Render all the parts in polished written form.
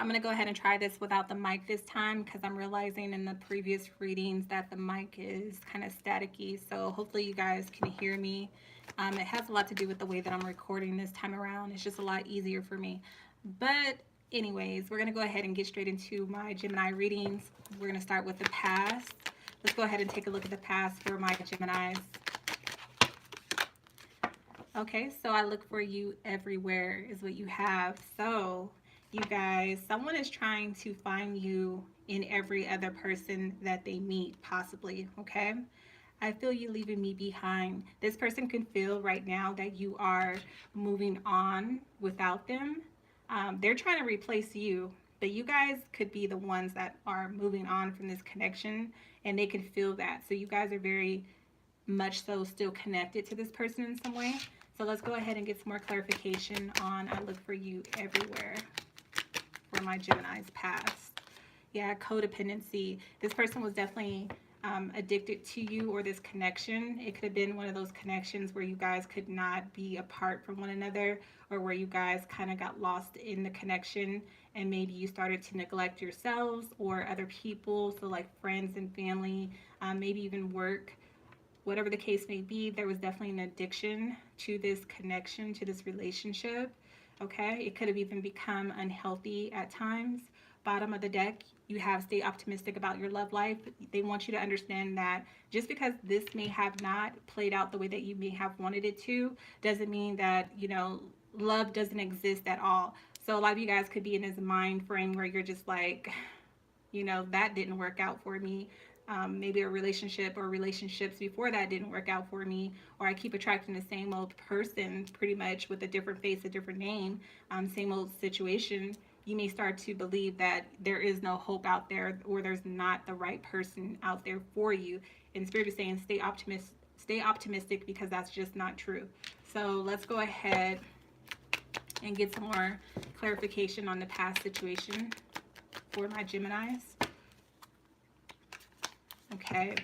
I'm going to go ahead and try this without the mic this time because I'm realizing in the previous readings that the mic is kind of staticky. So hopefully you guys can hear me. It has a lot to do with the way that I'm recording this time around. It's just a lot easier for me. But anyways, we're going to go ahead and get straight into my Gemini readings. We're going to start with the past. Let's go ahead and take a look at the past for my Geminis. Okay, so I look for you everywhere is what you have. So you guys, someone is trying to find you in every other person that they meet, possibly. Okay, I feel you leaving me behind. This person can feel right now that you are moving on without them. They're trying to replace you, but you guys could be the ones that are moving on from this connection, and they can feel that. So you guys are very much so still connected to this person in some way. So let's go ahead and get some more clarification on I look for you everywhere for my Gemini's past. Yeah, codependency. This person was definitely addicted to you or this connection. It could have been one of those connections where you guys could not be apart from one another, or where you guys kind of got lost in the connection and maybe you started to neglect yourselves or other people. So like friends and family, maybe even work. Whatever the case may be, there was definitely an addiction to this connection, to this relationship. Okay, it could have even become unhealthy at times. Bottom of the deck, you have stay optimistic about your love life. They want you to understand that just because this may have not played out the way that you may have wanted it to, doesn't mean that, love doesn't exist at all. So a lot of you guys could be in this mind frame where you're just like, that didn't work out for me. Maybe a relationship or relationships before that didn't work out for me, or I keep attracting the same old person pretty much with a different face, a different name, same old situation. You may start to believe that there is no hope out there, or there's not the right person out there for you. And Spirit is saying stay optimistic, because that's just not true. So let's go ahead and get some more clarification on the past situation for my Geminis. Okay,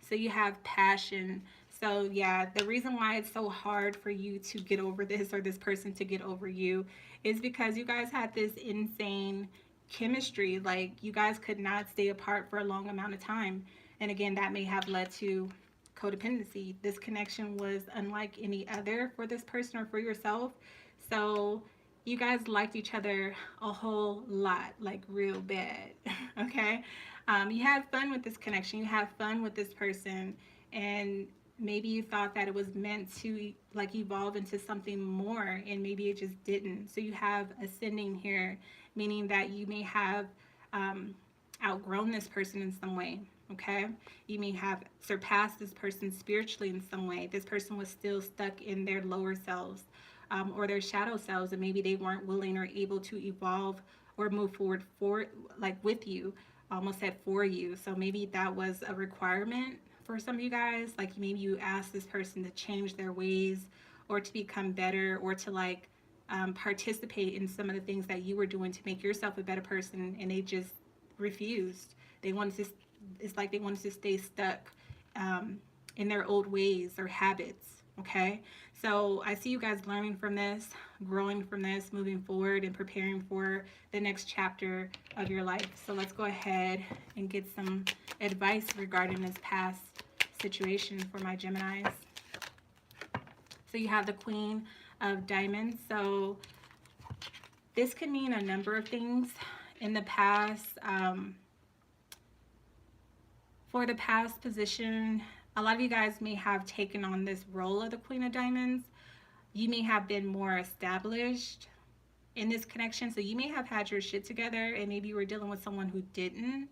so you have passion. So yeah, the reason why it's so hard for you to get over this, or this person to get over you, is because you guys had this insane chemistry. Like, you guys could not stay apart for a long amount of time. And again, that may have led to codependency. This connection was unlike any other for this person or for yourself. So you guys liked each other a whole lot, like real bad. Okay, you had fun with this connection, you had fun with this person, and maybe you thought that it was meant to like evolve into something more, and maybe it just didn't. So you have ascending here, meaning that you may have outgrown this person in some way. Okay, you may have surpassed this person spiritually in some way. This person was still stuck in their lower selves, or their shadow selves, and maybe they weren't willing or able to evolve or move forward like with you. Almost said for you. So maybe that was a requirement for some of you guys. Like, maybe you asked this person to change their ways, or to become better, or to like participate in some of the things that you were doing to make yourself a better person, and they just refused. They wanted to. It's like they wanted to stay stuck in their old ways or habits. Okay, so I see you guys learning from this, growing from this, moving forward, and preparing for the next chapter of your life. So let's go ahead and get some advice regarding this past situation for my Geminis. So you have the Queen of Diamonds. So this could mean a number of things in the past. For the past position, a lot of you guys may have taken on this role of the Queen of Diamonds. You may have been more established in this connection. So you may have had your shit together, and maybe you were dealing with someone who didn't.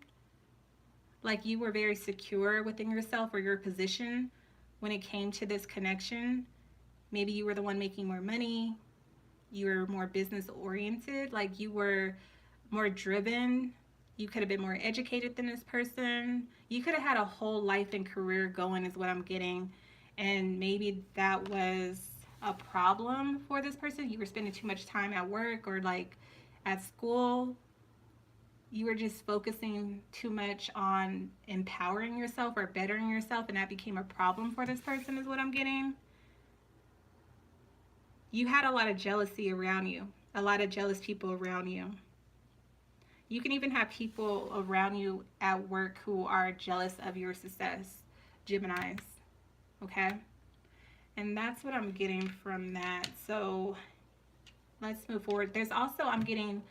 Like, you were very secure within yourself or your position when it came to this connection. Maybe you were the one making more money. You were more business oriented. Like, you were more driven. You could have been more educated than this person. You could have had a whole life and career going, is what I'm getting. And maybe that was a problem for this person. You were spending too much time at work or like at school. You were just focusing too much on empowering yourself or bettering yourself, and that became a problem for this person, is what I'm getting. You had a lot of jealousy around you, a lot of jealous people around you. You can even have people around you at work who are jealous of your success, Geminis. Okay? And that's what I'm getting from that. So let's move forward. There's also, I'm getting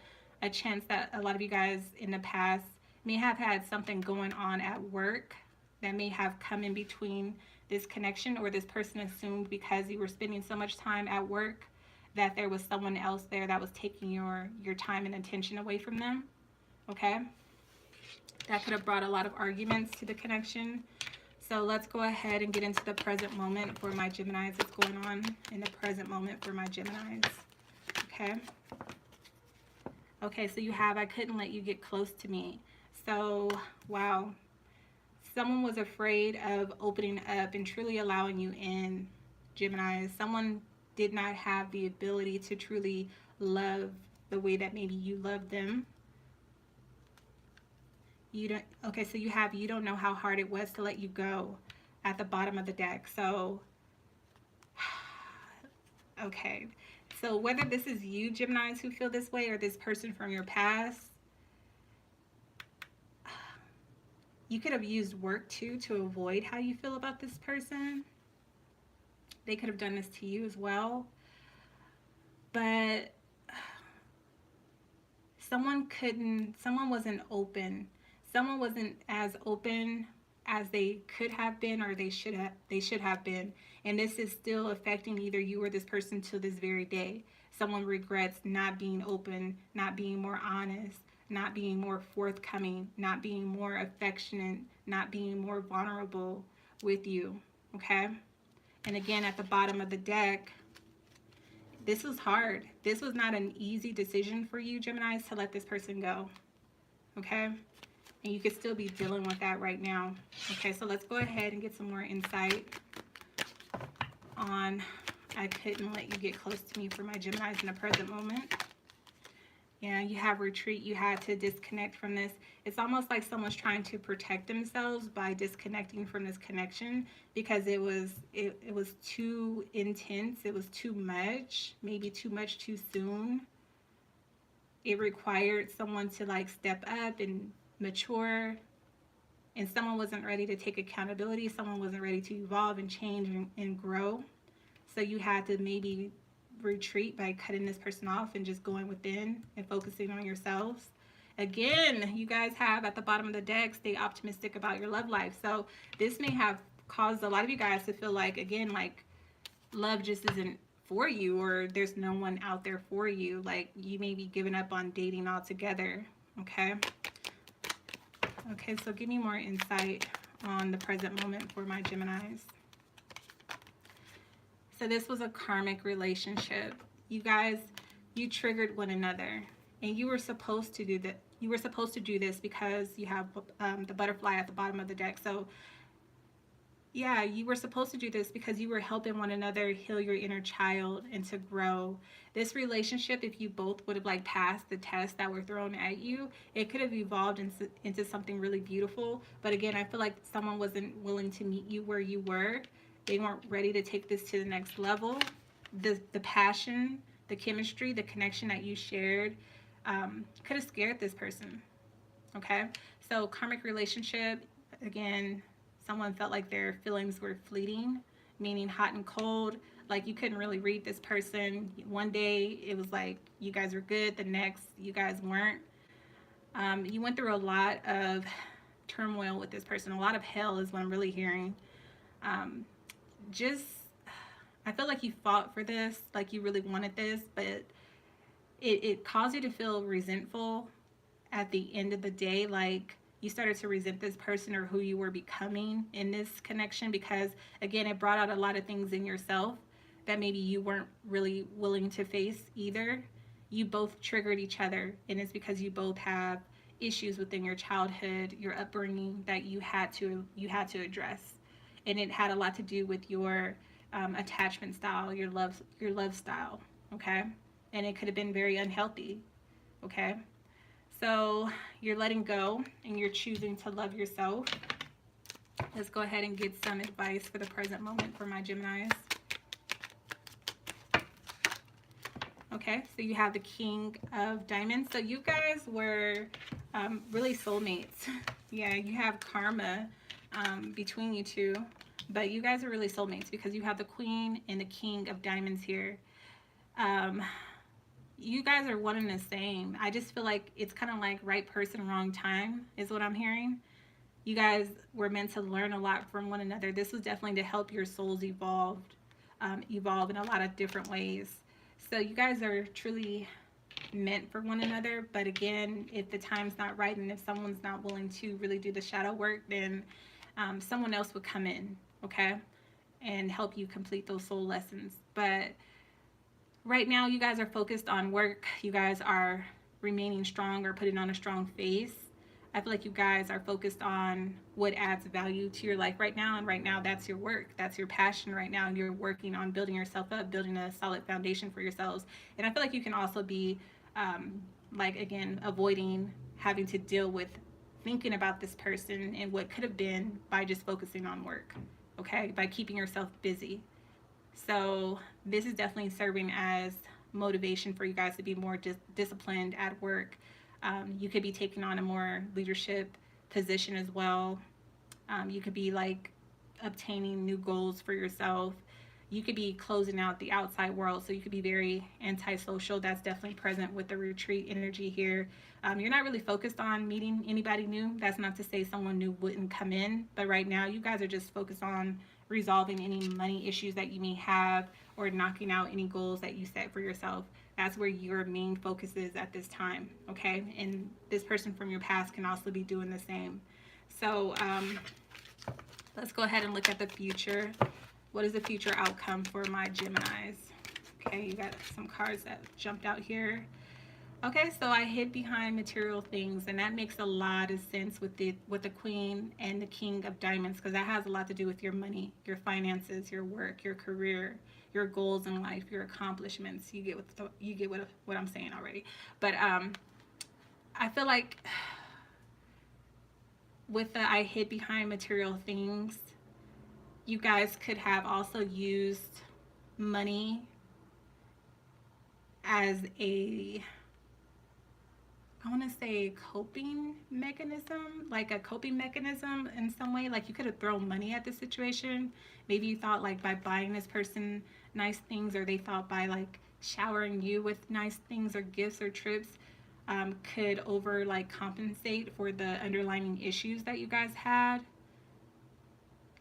a chance that a lot of you guys in the past may have had something going on at work that may have come in between this connection, or this person assumed because you were spending so much time at work that there was someone else there that was taking your time and attention away from them. Okay? That could have brought a lot of arguments to the connection. So let's go ahead and get into the present moment for my Geminis. What's going on in the present moment for my Geminis? Okay. Okay, so you have, I couldn't let you get close to me. So, wow. Someone was afraid of opening up and truly allowing you in, Gemini. Someone did not have the ability to truly love the way that maybe you love them. You don't, okay, so you have, you don't know how hard it was to let you go at the bottom of the deck. So, okay. So whether this is you, Geminis, who feel this way, or this person from your past, you could have used work too to avoid how you feel about this person. They could have done this to you as well. But someone wasn't open. Someone wasn't as open as they could have been, or they should have been. And this is still affecting either you or this person to this very day. Someone regrets not being open, not being more honest, not being more forthcoming, not being more affectionate, not being more vulnerable with you. Okay? And again, at the bottom of the deck, this was hard. This was not an easy decision for you, Geminis, to let this person go. Okay? And you could still be dealing with that right now. Okay, so let's go ahead and get some more insight on I couldn't let you get close to me for my Geminis in the present moment. Yeah, you have retreat. You had to disconnect from this. It's almost like someone's trying to protect themselves by disconnecting from this connection, because it was too intense. It was too much, maybe too much too soon. It required someone to like step up and mature, and someone wasn't ready to take accountability. Someone wasn't ready to evolve and change and grow. So you had to maybe retreat by cutting this person off and just going within and focusing on yourselves. Again, you guys have at the bottom of the deck, stay optimistic about your love life. So this may have caused a lot of you guys to feel like, again, like love just isn't for you, or there's no one out there for you. Like you may be giving up on dating altogether. Okay. Okay, so give me more insight on the present moment for my Geminis. So this was a karmic relationship. You guys, you triggered one another, and you were supposed to do that. You were supposed to do this because you have the butterfly at the bottom of the deck. So yeah, you were supposed to do this because you were helping one another heal your inner child and to grow. This relationship, if you both would have like passed the tests that were thrown at you, it could have evolved into something really beautiful. But again, I feel like someone wasn't willing to meet you where you were. They weren't ready to take this to the next level. The passion, the chemistry, the connection that you shared could have scared this person. Okay? So karmic relationship, again, someone felt like their feelings were fleeting, meaning hot and cold. Like you couldn't really read this person. One day it was like you guys were good. The next you guys weren't. You went through a lot of turmoil with this person. A lot of hell is what I'm really hearing. I feel like you fought for this, like you really wanted this, but it caused you to feel resentful at the end of the day. Like you started to resent this person or who you were becoming in this connection, because again, it brought out a lot of things in yourself that maybe you weren't really willing to face either. You both triggered each other, and it's because you both have issues within your childhood, your upbringing that you had to address. And it had a lot to do with your attachment style, your love style, okay? And it could have been very unhealthy, okay? So you're letting go and you're choosing to love yourself. Let's go ahead and get some advice for the present moment for my Geminis. Okay, so you have the King of Diamonds. So you guys were really soulmates. Yeah, you have karma between you two, but you guys are really soulmates because you have the Queen and the King of Diamonds here. Um, you guys are one and the same. I just feel like it's kind of like right person, wrong time is what I'm hearing. You guys were meant to learn a lot from one another. This was definitely to help your souls evolve in a lot of different ways. So you guys are truly meant for one another. But again, if the time's not right and if someone's not willing to really do the shadow work, then someone else would come in, okay, and help you complete those soul lessons. But right now, you guys are focused on work. You guys are remaining strong or putting on a strong face. I feel like you guys are focused on what adds value to your life right now. And right now, that's your work. That's your passion right now. And you're working on building yourself up, building a solid foundation for yourselves. And I feel like you can also be, like, again, avoiding having to deal with thinking about this person and what could have been by just focusing on work, okay? By keeping yourself busy. So this is definitely serving as motivation for you guys to be more disciplined at work. You could be taking on a more leadership position as well. You could be like obtaining new goals for yourself. You could be closing out the outside world, so you could be very antisocial. That's definitely present with the retreat energy here. You're not really focused on meeting anybody new. That's not to say someone new wouldn't come in, but right now you guys are just focused on resolving any money issues that you may have or knocking out any goals that you set for yourself. That's where your main focus is at this time, okay? And this person from your past can also be doing the same. So let's go ahead and look at the future. What is the future outcome for my Geminis? Okay, you got some cards that jumped out here. Okay, so I hid behind material things, and that makes a lot of sense with the Queen and the King of Diamonds, because that has a lot to do with your money, your finances, your work, your career, your goals in life, your accomplishments. You get what I'm saying already. But I feel like with the I hid behind material things, you guys could have also used money as a, I want to say, coping mechanism, like a coping mechanism in some way. Like you could have thrown money at the situation. Maybe you thought like by buying this person nice things, or they thought by like showering you with nice things or gifts or trips could over like compensate for the underlying issues that you guys had.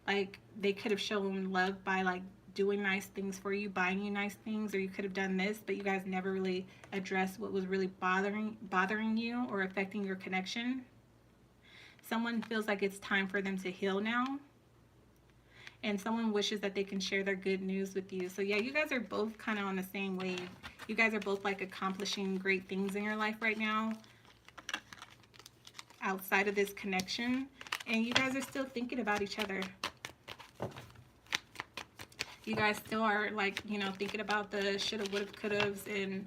Like they could have shown love by like doing nice things for you, buying you nice things, or you could have done this, but you guys never really addressed what was really bothering you or affecting your connection. Someone feels like it's time for them to heal now, and someone wishes that they can share their good news with you. So yeah, you guys are both kind of on the same wave. You guys are both like accomplishing great things in your life right now outside of this connection, and you guys are still thinking about each other. You guys still are like, you know, thinking about the shoulda, woulda, couldas, and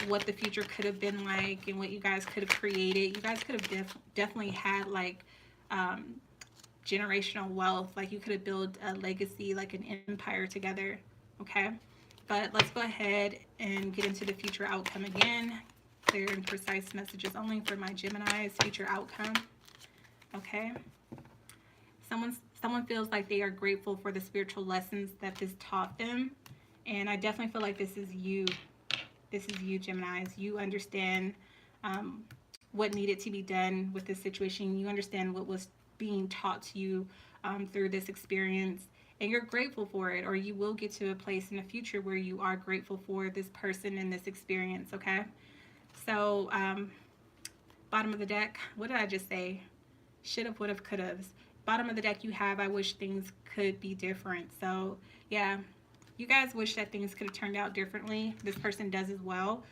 what the future could have been like, and what you guys could have created. You guys could have definitely had like generational wealth. Like you could have built a legacy, like an empire together. Okay, but let's go ahead and get into the future outcome again. Clear and precise messages only for my Gemini's future outcome. Okay. Someone feels like they are grateful for the spiritual lessons that this taught them. And I definitely feel like this is you. This is you, Geminis. You understand what needed to be done with this situation. You understand what was being taught to you through this experience. And you're grateful for it, or you will get to a place in the future where you are grateful for this person and this experience, okay? So, bottom of the deck, what did I just say? Should've, would've, could've. Bottom of the deck you have, I wish things could be different. So yeah, you guys wish that things could have turned out differently. This person does as well.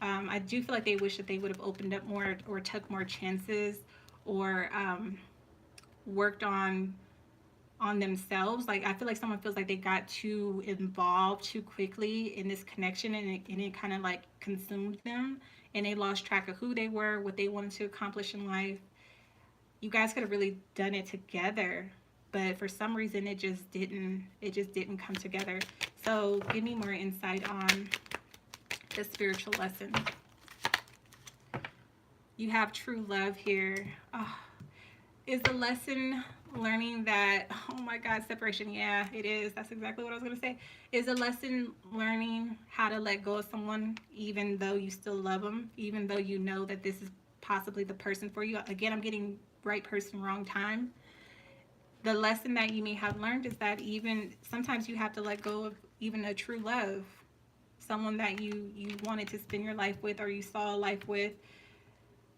I do feel like they wish that they would have opened up more or took more chances, or worked on themselves. Like I feel like someone feels like they got too involved too quickly in this connection, and it kind of like consumed them, and they lost track of who they were, what they wanted to accomplish in life. You guys could have really done it together, but for some reason it just didn't come together. So give me more insight on The spiritual lesson. You have true love here. Oh, is the lesson learning that, oh my God, separation? Yeah, it is. That's exactly what I was going to say. Is a lesson learning how to let go of someone even though you still love them, even though you know that this is possibly the person for you. Again, I'm getting right person, wrong time. The lesson that you may have learned is that even sometimes you have to let go of even a true love, someone that you wanted to spend your life with, or you saw a life with,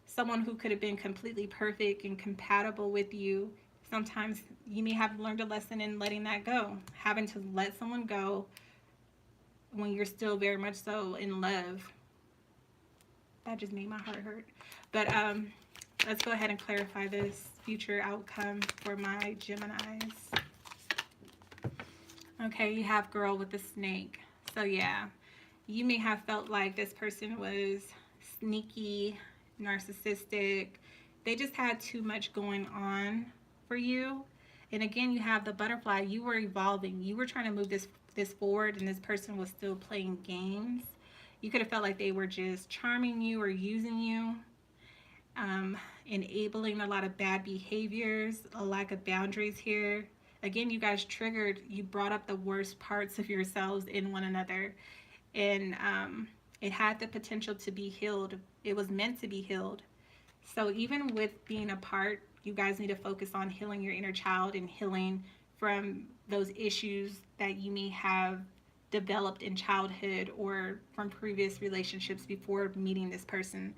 someone who could have been completely perfect and compatible with you. Sometimes you may have learned a lesson in letting that go, having to let someone go when you're still very much so in love. That just made my heart hurt. But let's go ahead and clarify this future outcome for my Geminis. Okay, you have girl with the snake. So yeah, you may have felt like this person was sneaky, narcissistic. They just had too much going on for you. And again, you have the butterfly. You were evolving. You were trying to move this forward, and this person was still playing games. You could have felt like they were just charming you or using you, enabling a lot of bad behaviors, a lack of boundaries here. Again, you guys triggered, you brought up the worst parts of yourselves in one another. And it had the potential to be healed. It was meant to be healed. So even with being apart, you guys need to focus on healing your inner child and healing from those issues that you may have developed in childhood or from previous relationships before meeting this person.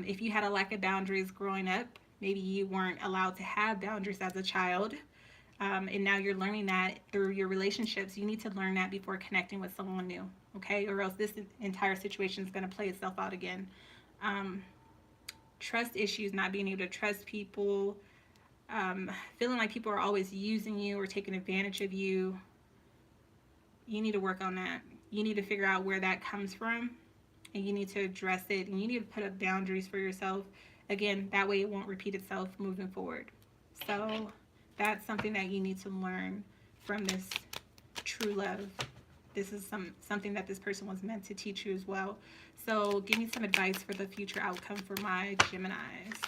If you had a lack of boundaries growing up, maybe you weren't allowed to have boundaries as a child. And now you're learning that through your relationships. You need to learn that before connecting with someone new, okay? Or else this entire situation is going to play itself out again. Trust issues, not being able to trust people, feeling like people are always using you or taking advantage of you. You need to work on that. You need to figure out where that comes from, and you need to address it, and you need to put up boundaries for yourself. Again, that way it won't repeat itself moving forward. So that's something that you need to learn from this true love. This is something that this person was meant to teach you as well. So give me some advice for the future outcome for my Geminis.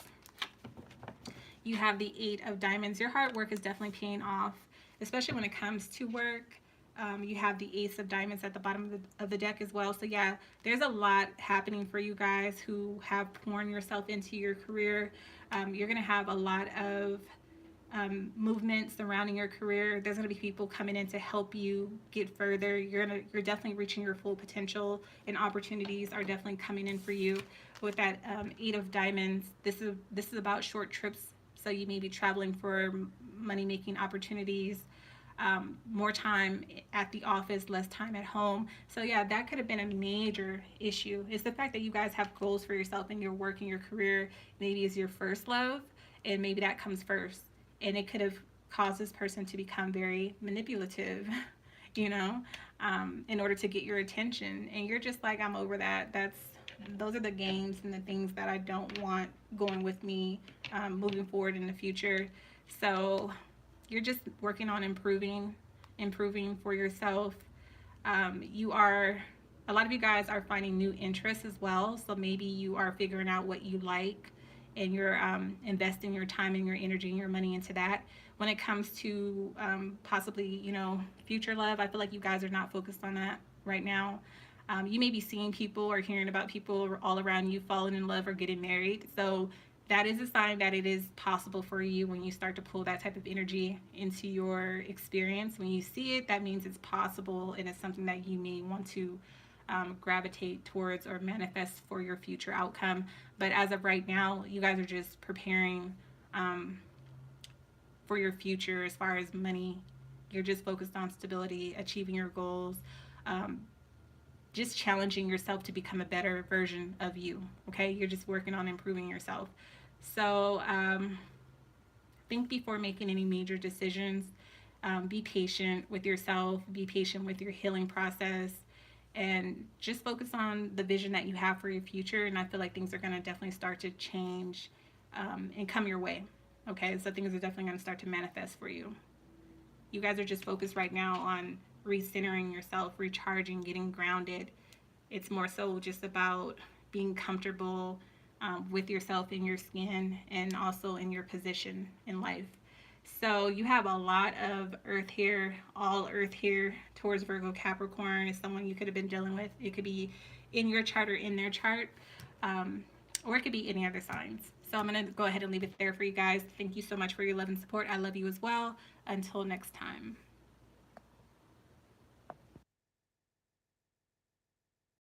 You have the 8 of Diamonds. Your hard work is definitely paying off, especially when it comes to work. You have the Ace of Diamonds at the bottom of the deck as well. So yeah, there's a lot happening for you guys who have poured yourself into your career. You're going to have a lot of movement surrounding your career. There's going to be people coming in to help you get further. You're definitely reaching your full potential, and opportunities are definitely coming in for you. With that 8 of Diamonds, this is about short trips. So you may be traveling for money-making opportunities, more time at the office, less time at home. So yeah, that could have been a major issue. It's the fact that you guys have goals for yourself and your work and your career maybe is your first love, and maybe that comes first. And it could have caused this person to become very manipulative, you know, in order to get your attention. And you're just like, I'm over that. Those are the games and the things that I don't want going with me moving forward in the future. So you're just working on improving for yourself. A lot of you guys are finding new interests as well. So maybe you are figuring out what you like, and you're investing your time and your energy and your money into that. When it comes to possibly, you know, future love, I feel like you guys are not focused on that right now. You may be seeing people or hearing about people all around you falling in love or getting married. So that is a sign that it is possible for you when you start to pull that type of energy into your experience. When you see it, that means it's possible, and it's something that you may want to gravitate towards or manifest for your future outcome. But as of right now, you guys are just preparing for your future as far as money. You're just focused on stability, achieving your goals, just challenging yourself to become a better version of you. Okay, you're just working on improving yourself. So think before making any major decisions. Be patient with yourself, be patient with your healing process, and just focus on the vision that you have for your future. And I feel like things are going to definitely start to change and come your way. Okay, so things are definitely going to start to manifest for you. You guys are just focused right now on recentering yourself, recharging, getting grounded, It's more so just about being comfortable with yourself in your skin and also in your position in life. So you have a lot of earth here, all earth here towards Virgo Capricorn is someone you could have been dealing with. It could be in your chart or in their chart, um, or it could be any other signs. So I'm going to go ahead and leave it there for you guys. Thank you so much for your love and support. I love you as well. Until next time.